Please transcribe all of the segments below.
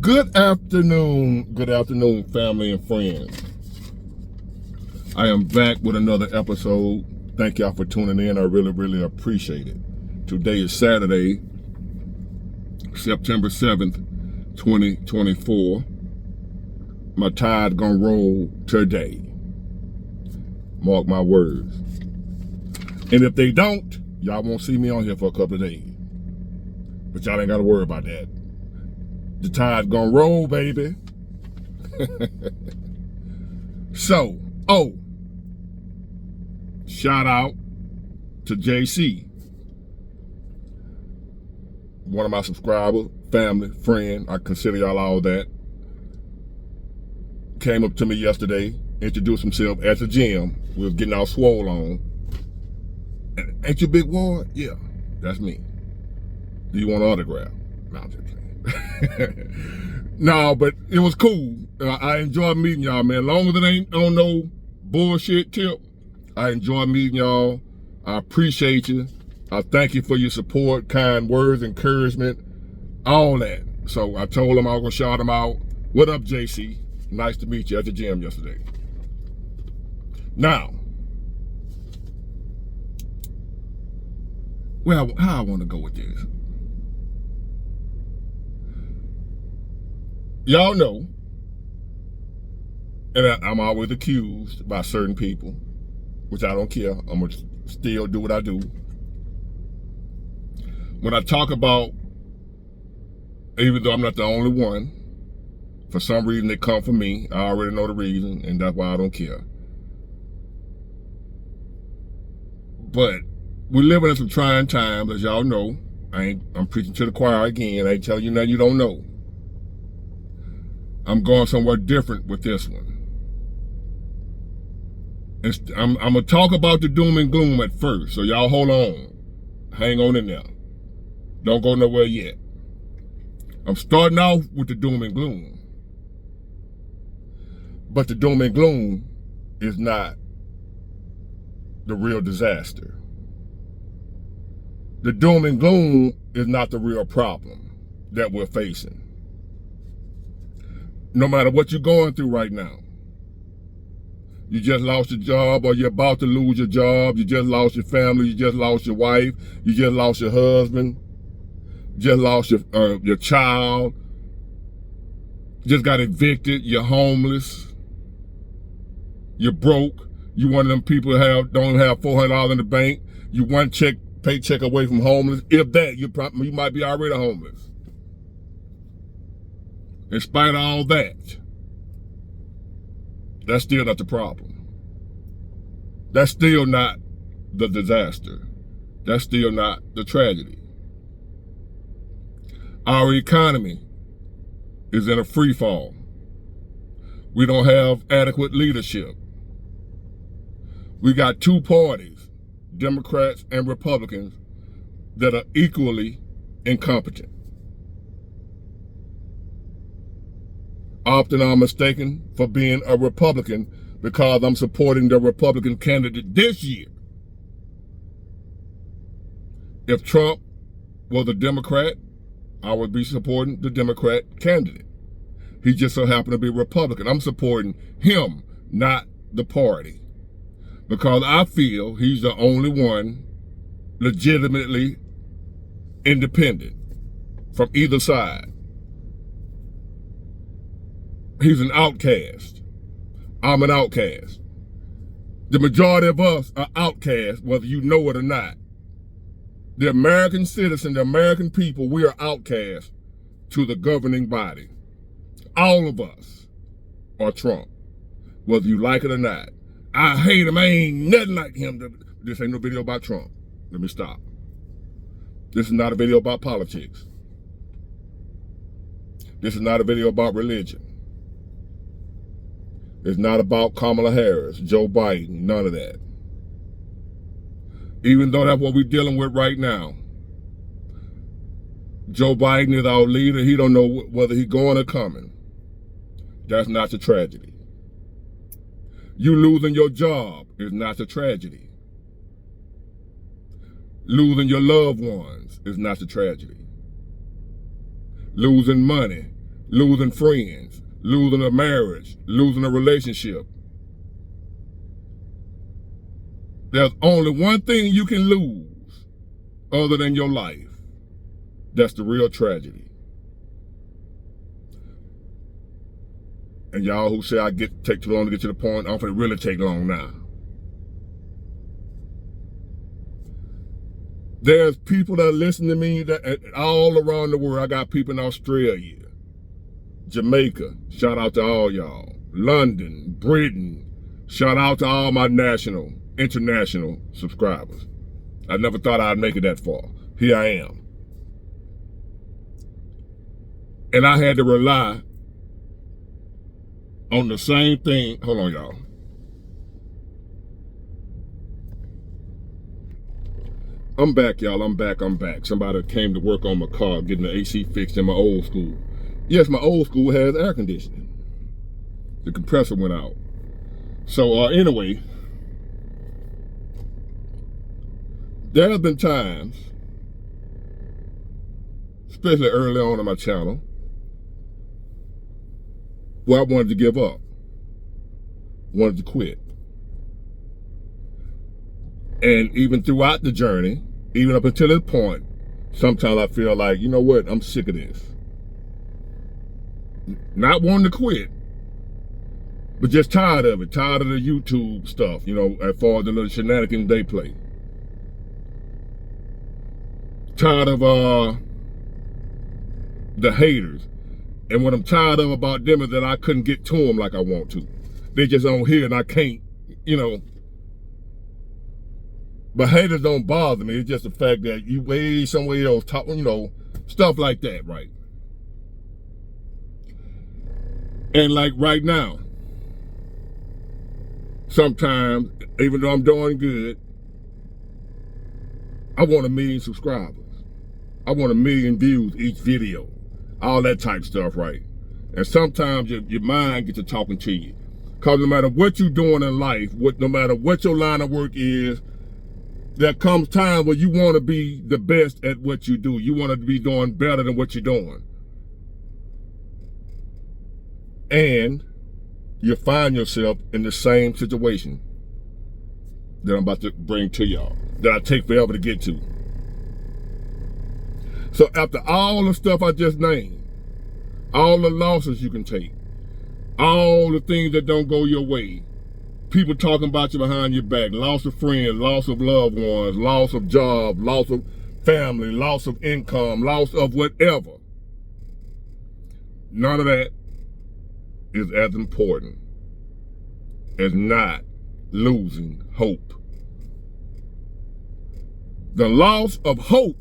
Good afternoon, family and friends. I am back with another episode. Thank y'all for tuning in. I really appreciate it. Today is Saturday, September 7th, 2024. My tide gonna roll today. Mark my words. And if they don't, y'all won't see me on here for a couple of days. But y'all ain't gotta worry about that. The tide gonna roll, baby. So, shout out to JC, one of my subscribers, family, friend. I consider y'all all that. Came up to me yesterday, introduced himself at the gym. We was getting all swole on. Ain't you Big Ward? Yeah, that's me. Do you want an autograph? No, I'm just playing. No, but it was cool. I enjoyed meeting y'all, man. As long as it ain't on no bullshit tip, I enjoy meeting y'all. I appreciate you. I thank you for your support, kind words, encouragement, all that. So I told him I was gonna shout him out. What up, JC? Nice to meet you at the gym yesterday. Now, well, how I want to go with this. Y'all know, and I'm always accused by certain people, which I don't care. I'm going to still do what I do. When I talk about, even though I'm not the only one, for some reason they come for me. I already know the reason, and that's why I don't care. But we're living in some trying times, as y'all know. I'm preaching to the choir again. I ain't telling you nothing you don't know. I'm going somewhere different with this one. I'm going to talk about the doom and gloom at first, so y'all hold on. Hang on in there. Don't go nowhere yet. I'm starting off with the doom and gloom. But the doom and gloom is not the real disaster. The doom and gloom is not the real problem that we're facing. No matter what you're going through right now, you just lost your job, or you're about to lose your job, you just lost your family, you just lost your wife, you just lost your husband, just lost your child, just got evicted, you're homeless, you're broke, you one of them people who don't have $400 in the bank, you one paycheck away from homeless. If that, you might be already homeless. In spite of all that, that's still not the problem. That's still not the disaster. That's still not the tragedy. Our economy is in a free fall. We don't have adequate leadership. We got two parties, Democrats and Republicans, that are equally incompetent. Often I'm mistaken for being a Republican because I'm supporting the Republican candidate this year. If Trump was a Democrat, I would be supporting the Democrat candidate. He just so happened to be Republican. I'm supporting him, not the party, because I feel he's the only one legitimately independent from either side. He's an outcast. I'm an outcast. The majority of us are outcasts, whether you know it or not. The American citizen, the American people, we are outcasts to the governing body. All of us are Trump, whether you like it or not. I hate him. I ain't nothing like him. This ain't no video about Trump. Let me stop. This is not a video about politics. This is not a video about religion. It's not about Kamala Harris, Joe Biden, none of that. Even though that's what we're dealing with right now. Joe Biden is our leader. He don't know whether he's going or coming. That's not the tragedy. You losing your job is not the tragedy. Losing your loved ones is not the tragedy. Losing money losing friends, losing a marriage, losing a relationship. There's only one thing you can lose other than your life. That's the real tragedy. And y'all who say I take too long to get to the point, I'm finna really take long now. There's people that listen to me that all around the world. I got people in Australia, Jamaica, shout out to all y'all. London, Britain, shout out to all my national, international subscribers. I never thought I'd make it that far. Here I am. And I had to rely on the same thing. Hold on, y'all. I'm back, y'all. I'm back. Somebody came to work on my car, getting the AC fixed in my old school. Yes, my old school has air conditioning. The compressor went out. So anyway, there have been times, especially early on in my channel, where I wanted to give up, wanted to quit. And even throughout the journey, even up until this point, sometimes I feel like, you know what, I'm sick of this. Not wanting to quit, but just tired of it, tired of the YouTube stuff, you know, as far as the little shenanigans they play. Tired of the haters. And what I'm tired of about them is that I couldn't get to them like I want to. They just on here and I can't, you know. But haters don't bother me. It's just the fact that you way somewhere else talking, you know, stuff like that, right? And like right now, sometimes, even though I'm doing good, I want 1 million subscribers. I want 1 million views each video. All that type stuff, right? And sometimes your mind gets to talking to you. Because no matter what you're doing in life, no matter what your line of work is, there comes time where you want to be the best at what you do. You want to be doing better than what you're doing. And you find yourself in the same situation that I'm about to bring to y'all, that I take forever to get to. So after all the stuff I just named, all the losses you can take, all the things that don't go your way, people talking about you behind your back, loss of friends, loss of loved ones, loss of job, loss of family, loss of income, loss of whatever. None of that is as important as not losing hope. The loss of hope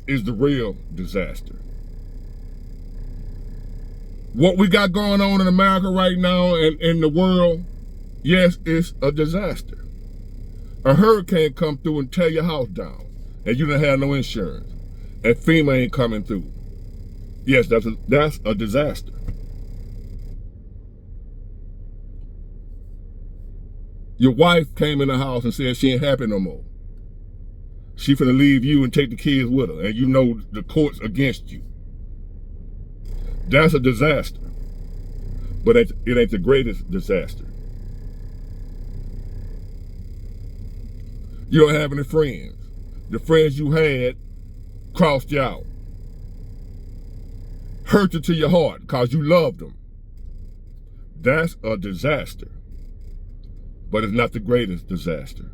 is the real disaster. What we got going on in America right now and in the world, yes, it's a disaster. A hurricane come through and tear your house down, and you don't have no insurance, and FEMA ain't coming through. Yes, that's a disaster. Your wife came in the house and said she ain't happy no more. She finna leave you and take the kids with her, and you know the court's against you. That's a disaster. But it ain't the greatest disaster. You don't have any friends. The friends you had crossed you out. Hurt you to your heart because you loved them. That's a disaster. But it's not the greatest disaster.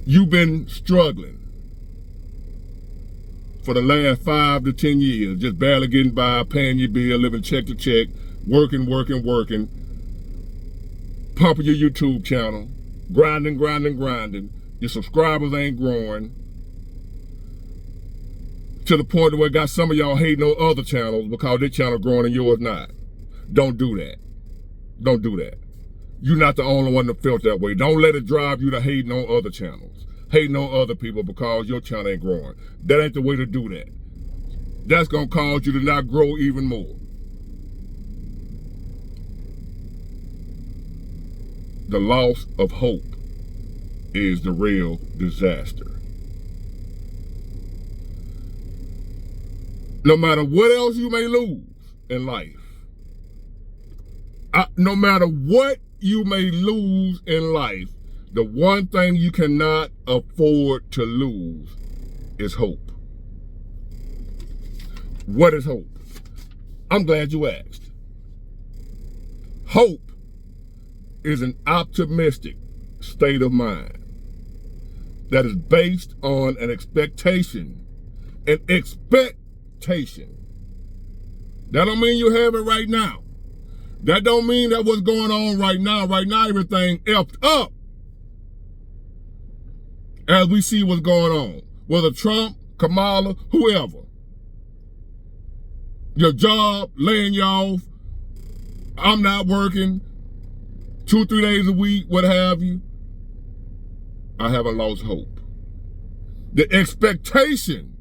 You've been struggling for the last 5 to 10 years, just barely getting by, paying your bill, living check to check, working, pumping your YouTube channel, grinding. Your subscribers ain't growing. To the point where it got some of y'all hating on other channels because their channel growing and yours not. Don't do that. Don't do that. You're not the only one that felt that way. Don't let it drive you to hating on other channels, hating on other people because your channel ain't growing. That ain't the way to do that. That's gonna cause you to not grow even more. The loss of hope is the real disaster. No matter what else you may lose in life, no matter what you may lose in life, the one thing you cannot afford to lose is hope. What is hope? I'm glad you asked. Hope is an optimistic state of mind that is based on an expectation. An expectation. That don't mean you have it right now. That don't mean that what's going on right now. Right now, everything effed up. As we see what's going on. Whether Trump, Kamala, whoever. Your job, laying you off. I'm not working 2-3 days a week, what have you. I haven't lost hope. The expectation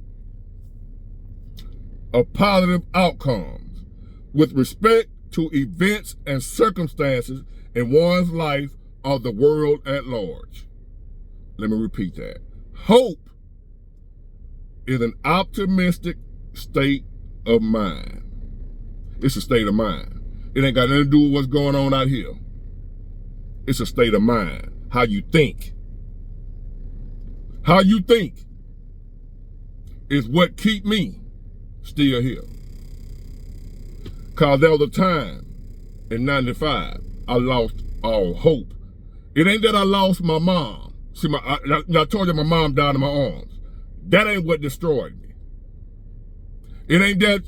of positive outcomes with respect to events and circumstances in one's life or the world at large. Let me repeat that. Hope is an optimistic state of mind. It's a state of mind. It ain't got nothing to do with what's going on out here. It's a state of mind. How you think. How you think is what keep me still here. Cause there was a time in 95, I lost all hope. It ain't that I lost my mom. See, I told you my mom died in my arms. That ain't what destroyed me. It ain't that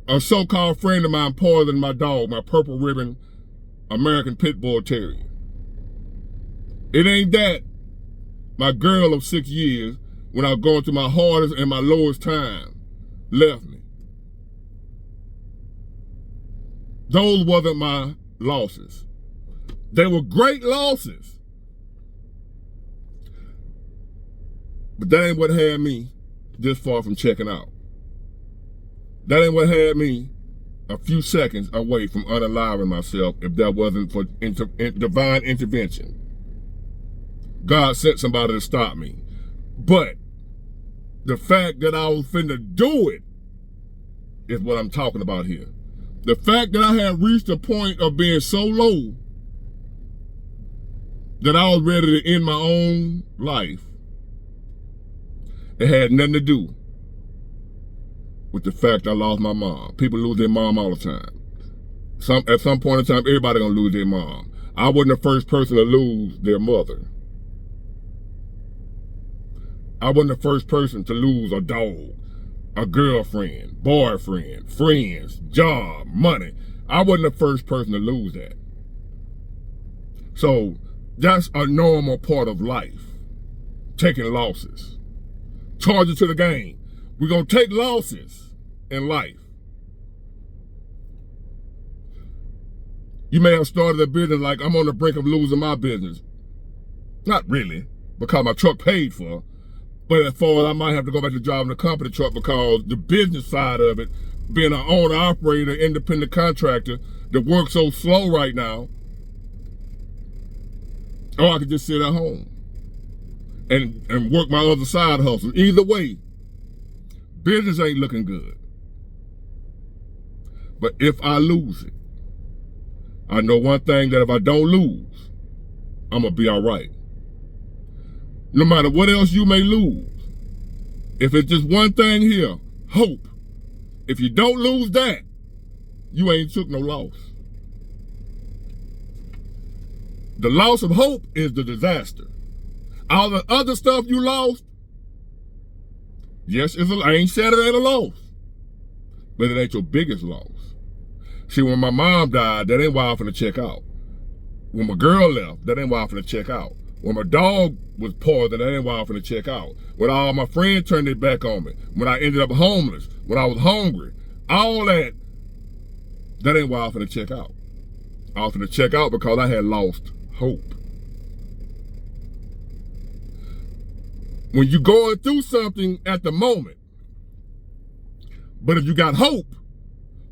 a so-called friend of mine poisoned my dog, my purple ribbon American Pit Bull Terrier. It ain't that my girl of 6 years, when I was going through my hardest and my lowest time, left me. Those wasn't my losses. They were great losses. But that ain't what had me this far from checking out. That ain't what had me a few seconds away from unaliving myself if that wasn't for divine intervention. God sent somebody to stop me. But the fact that I was finna do it is what I'm talking about here. The fact that I had reached a point of being so low that I was ready to end my own life, it had nothing to do with the fact I lost my mom. People lose their mom all the time. At some point in time, everybody gonna lose their mom. I wasn't the first person to lose their mother. I wasn't the first person to lose a dog, a girlfriend, boyfriend, friends, job, money. I wasn't the first person to lose that. So that's a normal part of life, taking losses. Charge it to the game. We're going to take losses in life. You may have started a business like I'm on the brink of losing my business. Not really, because my truck paid for. But as far as I might have to go back to driving the company truck because the business side of it, being an owner, operator, independent contractor that works so slow right now, or I could just sit at home and work my other side hustle. Either way, business ain't looking good. But if I lose it, I know one thing, that if I don't lose, I'm gonna be all right. No matter what else you may lose, if it's just one thing here, hope. If you don't lose that, you ain't took no loss. The loss of hope is the disaster. All the other stuff you lost, yes, I ain't said it ain't a loss, but it ain't your biggest loss. See, when my mom died, that ain't why I'm finna check out. When my girl left, that ain't why I'm finna check out. When my dog was poisoned, that ain't why I'm finna check out. When all my friends turned their back on me, when I ended up homeless, when I was hungry, all that ain't why I'm finna check out. I was finna check out because I had lost hope. When you're going through something at the moment, but if you got hope,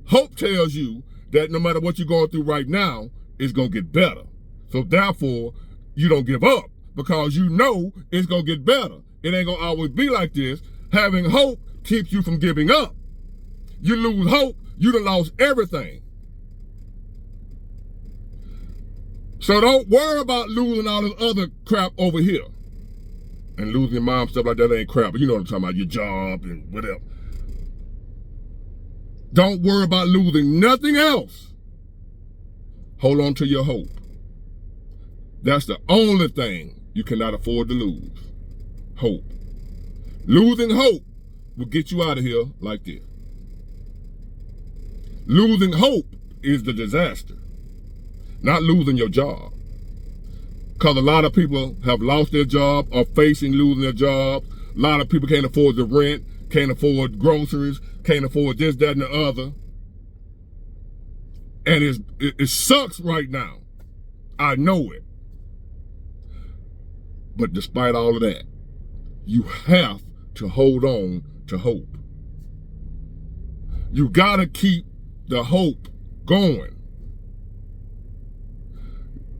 hope tells you that no matter what you're going through right now, it's gonna get better. So therefore, you don't give up because you know it's going to get better. It ain't going to always be like this. Having hope keeps you from giving up. You lose hope, you done lost everything. So don't worry about losing all this other crap over here. And losing your mom, stuff like that ain't crap. But you know what I'm talking about, your job and whatever. Don't worry about losing nothing else. Hold on to your hope. That's the only thing you cannot afford to lose. Hope. Losing hope will get you out of here like this. Losing hope is the disaster, not losing your job. Because a lot of people have lost their job or facing losing their job. A lot of people can't afford the rent, can't afford groceries, can't afford this, that, and the other. And it sucks right now. I know it. But despite all of that, you have to hold on to hope. You gotta keep the hope going.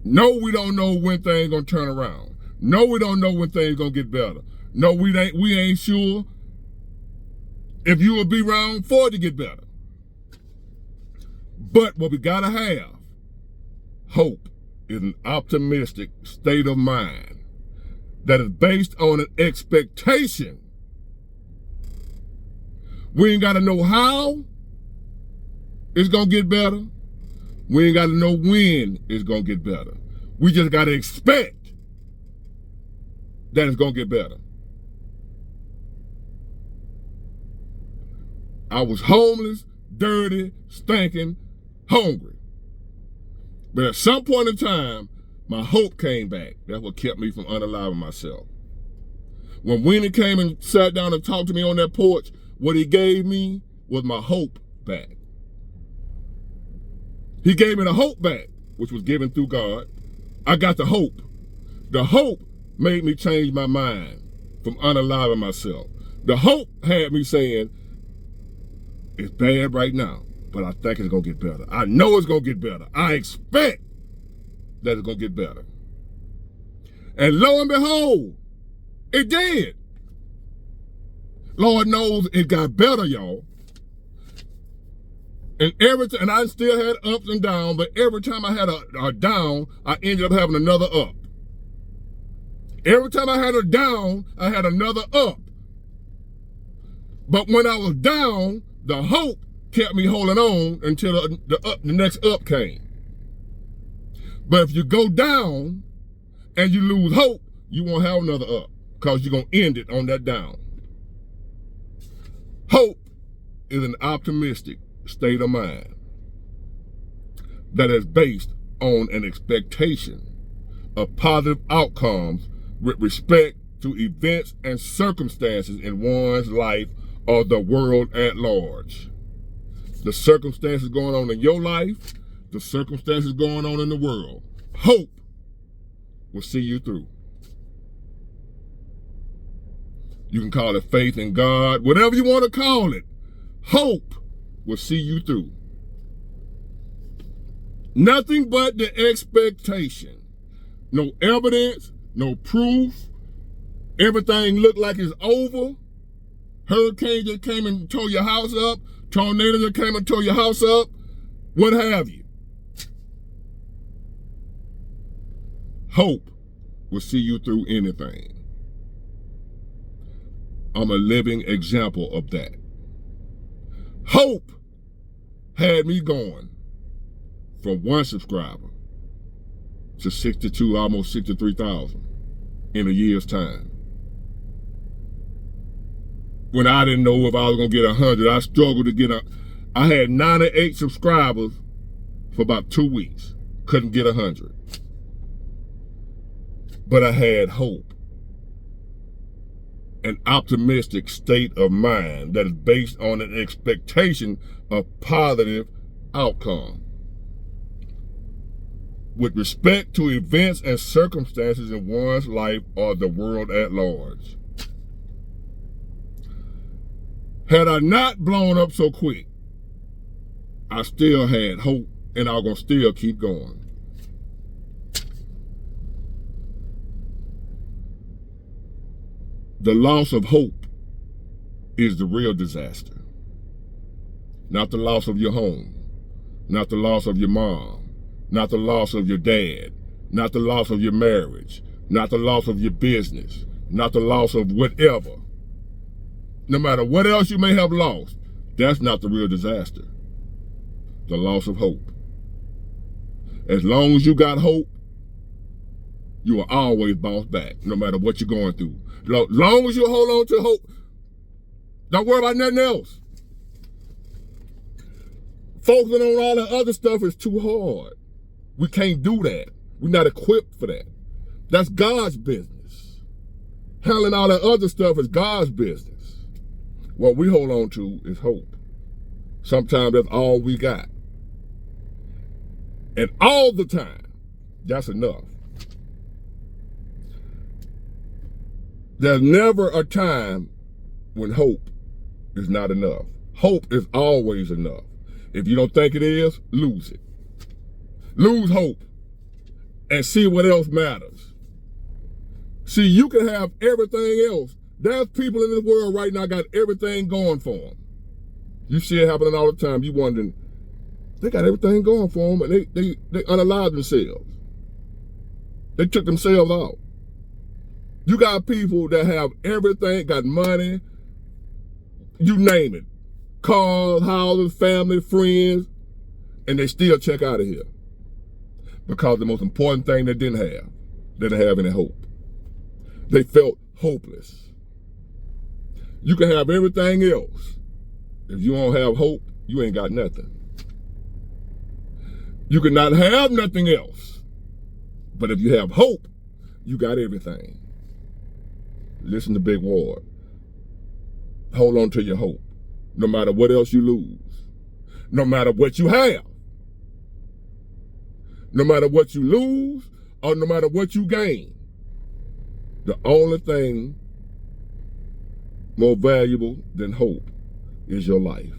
No, we don't know when things gonna turn around. No, we don't know when things gonna get better. No, we ain't sure if you will be around for it to get better. But what we gotta have, hope, is an optimistic state of mind that is based on an expectation. We ain't gotta know how it's gonna get better. We ain't gotta know when it's gonna get better. We just gotta expect that it's gonna get better. I was homeless, dirty, stinking, hungry. But at some point in time, my hope came back. That's what kept me from unaliving myself. When Winnie came and sat down and talked to me on that porch, what he gave me was my hope back. He gave me the hope back, which was given through God. I got the hope. The hope made me change my mind from unaliving myself. The hope had me saying, it's bad right now, but I think it's gonna get better. I know it's gonna get better. I expect that it's gonna get better. And lo and behold, it did. Lord knows it got better, y'all. And I still had ups and downs, but every time I had a down, I ended up having another up. Every time I had a down, I had another up. But when I was down, the hope kept me holding on until the next up came. But if you go down and you lose hope, you won't have another up because you're going to end it on that down. Hope is an optimistic state of mind that is based on an expectation of positive outcomes with respect to events and circumstances in one's life or the world at large. The circumstances going on in your life, the circumstances going on in the world. Hope will see you through. You can call it faith in God, whatever you want to call it. Hope will see you through. Nothing but the expectation. No evidence, no proof. Everything looked like it's over. Hurricane just came and tore your house up. Tornado just came and tore your house up. What have you. Hope will see you through anything. I'm a living example of that. Hope had me going from 1 subscriber to 62, almost 63,000 in a year's time. When I didn't know if I was gonna get 100, I struggled to get I had 98 subscribers for about 2 weeks. Couldn't get 100. But I had hope. An optimistic state of mind that is based on an expectation of positive outcome. With respect to events and circumstances in one's life or the world at large. Had I not blown up so quick, I still had hope and I was going to still keep going. The loss of hope is the real disaster. Not the loss of your home, not the loss of your mom, not the loss of your dad, not the loss of your marriage, not the loss of your business, not the loss of whatever. No matter what else you may have lost, that's not the real disaster. The loss of hope. As long as you got hope, you will always bounce back, no matter what you're going through. As long as you hold on to hope, don't worry about nothing else. Focusing on all the other stuff is too hard. We can't do that. We're not equipped for that. That's God's business. Handling all that other stuff is God's business. What we hold on to is hope. Sometimes that's all we got. And all the time, that's enough. There's never a time when hope is not enough. Hope is always enough. If you don't think it is, lose it. Lose hope and see what else matters. See, you can have everything else. There's people in this world right now got everything going for them. You see it happening all the time. You wondering, they got everything going for them, and they unalive themselves. They took themselves out. You got people that have everything, got money, you name it. Cars, houses, family, friends, and they still check out of here. Because the most important thing they didn't have any hope. They felt hopeless. You can have everything else. If you don't have hope, you ain't got nothing. You cannot have nothing else. But if you have hope, you got everything. Listen to Big Ward. Hold on to your hope. No matter what else you lose. No matter what you have. No matter what you lose or no matter what you gain. The only thing more valuable than hope is your life.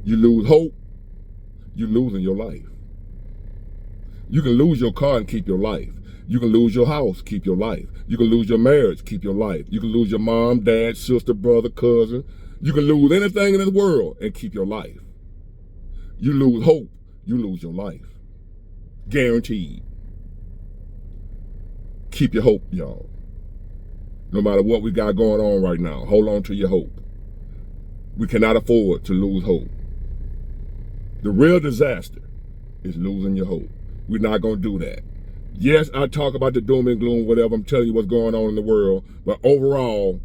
You lose hope, you're losing your life. You can lose your car and keep your life. You can lose your house, keep your life. You can lose your marriage, keep your life. You can lose your mom, dad, sister, brother, cousin. You can lose anything in this world and keep your life. You lose hope, you lose your life. Guaranteed. Keep your hope, y'all. No matter what we got going on right now, hold on to your hope. We cannot afford to lose hope. The real disaster is losing your hope. We're not going to do that. Yes, I talk about the doom and gloom, whatever. I'm telling you what's going on in the world. But overall,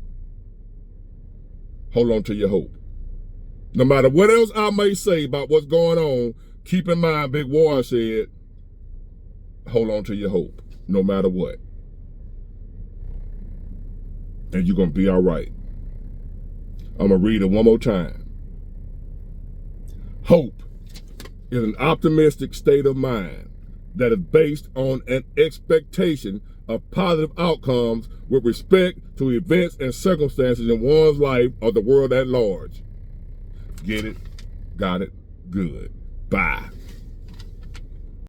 hold on to your hope. No matter what else I may say about what's going on, keep in mind, Big Ward said, hold on to your hope, no matter what. And you're going to be all right. I'm going to read it one more time. Hope is an optimistic state of mind that is based on an expectation of positive outcomes with respect to events and circumstances in one's life or the world at large. Get it? Got it? Good. Bye.